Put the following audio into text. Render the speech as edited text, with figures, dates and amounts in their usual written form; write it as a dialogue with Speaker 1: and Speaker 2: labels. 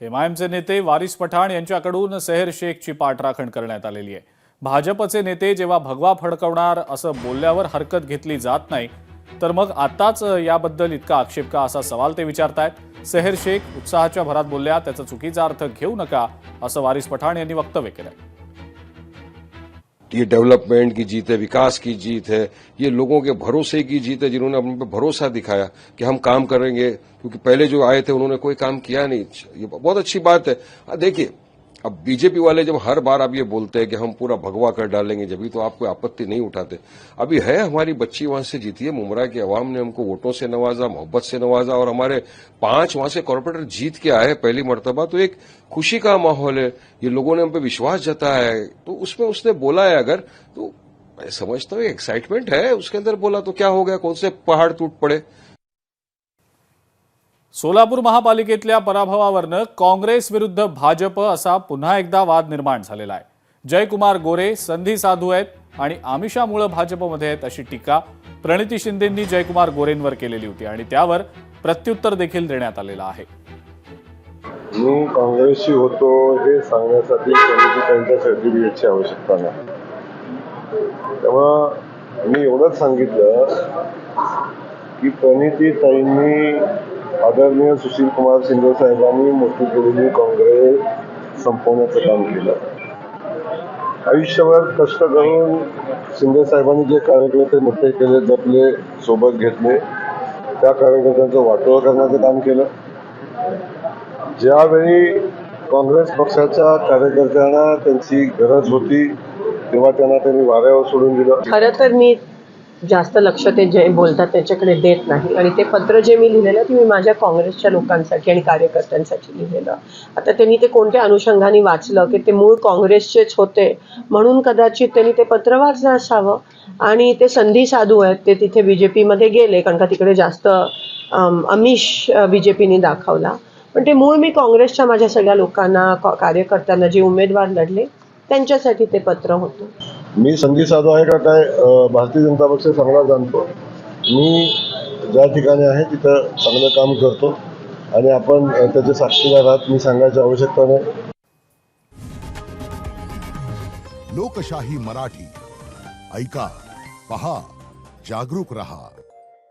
Speaker 1: एमआयएमचे नेते वारिस पठाण यांच्याकडून सेहर शेखची पाठराखण करण्यात आलेली आहे। भाजपचे नेते जेव्हा भगवा फडकवणार असं बोलल्यावर हरकत घेतली जात नाही, तर मग आताच याबद्दल इतका आक्षेप का असा सवाल ते विचारतायत। सेहर शेख उत्साहाच्या भरात बोलल्या, त्याचा चुकीचा अर्थ घेऊ नका असं वारिस पठाण यांनी वक्तव्य केलं।
Speaker 2: ये डेवलपमेंट की जीत है, विकास की जीत है, ये लोगों के भरोसे की जीत है, जिन्होंने अपने पे भरोसा दिखाया कि हम काम करेंगे, क्योंकि पहले जो आए थे उन्होंने कोई काम किया नहीं। ये बहुत अच्छी बात है। देखिए, अब बीजेपी वाले जब हर बार अब ये बोलते हैं कि हम पूरा भगवा कर डालेंगे, जब भी तो आप कोई आपत्ति नहीं उठाते। अभी है हमारी बच्ची वहां से जीती है, मुमरा की अवाम ने हमको वोटों से नवाजा, मोहब्बत से नवाजा, और हमारे 5 वहां से कॉर्पोरेटर जीत के आए पहली मर्तबा, तो एक खुशी का माहौल है। ये लोगों ने हम पे विश्वास जताया है, तो उसमें उसने बोला है अगर, तो मैं समझता हूँ एक्साइटमेंट है उसके अंदर। बोला तो क्या हो गया, कौन से पहाड़ टूट पड़े।
Speaker 1: सोलापूर महापालिकेतल्या पराभवावरनं काँग्रेस विरुद्ध भाजप असा पुन्हा एकदा वाद निर्माण झालेला आहे। जयकुमार गोरे संधी साधू आहेत आणि आमिषामुळे भाजपमध्ये आहेत अशी टीका प्रणिती शिंदेंनी जयकुमार गोरेंवर केलेली होती आणि त्यावर प्रत्युत्तर देखील देण्यात आलेलं आहे।
Speaker 3: मी काँग्रेसशी होतो हे सांगण्यासाठी त्यांच्या सर्टिफिकेटची आवश्यकता नाही। तेव्हा मी एवढंच सांगितलं की प्रणितीताईंनी आदरणीय सुशील कुमार शिंदे साहेबांनी मोठी केलेली काँग्रेस संपवण्याचं काम केलं। आयुष्यभर कष्ट करून शिंदे साहेबांनी जे कार्यकर्ते मोठे केले, जपले, सोबत घेतले, त्या कार्यकर्त्यांचं वाटोळं करण्याचं काम केलं। ज्यावेळी काँग्रेस पक्षाच्या कार्यकर्त्यांना त्यांची गरज होती तेव्हा त्यांना त्यांनी वाऱ्यावर सोडून दिलं।
Speaker 4: खरं तर मी जास्त लक्ष ते जे बोलतात त्याच्याकडे देत नाही आणि ते पत्र जे मी लिहिलेलं ते मी माझ्या काँग्रेसच्या लोकांसाठी आणि कार्यकर्त्यांसाठी लिहिलेलं। आता त्यांनी ते कोणत्या अनुषंगाने वाचलं की ते मूळ काँग्रेसचेच होते म्हणून कदाचित त्यांनी ते पत्र वाचलं असावं आणि ते संधी साधू आहेत, ते तिथे बीजेपीमध्ये गेले कारण का तिकडे जास्त आमिष बीजेपीने दाखवला। पण ते मूळ मी काँग्रेसच्या माझ्या सगळ्या लोकांना, कार्यकर्त्यांना जे उमेदवार लढले त्यांच्यासाठी ते पत्र होतं।
Speaker 3: मी संधी साधू आहे का काय भारतीय जनता पक्ष चांगला जाणतो। मी ज्या ठिकाणी आहे तिथं चांगलं काम करतो आणि आपण त्याचे साक्षीदार आहात, मी सांगायची आवश्यकता नाही।
Speaker 5: लोकशाही मराठी ऐका, पहा, जागरूक रहा।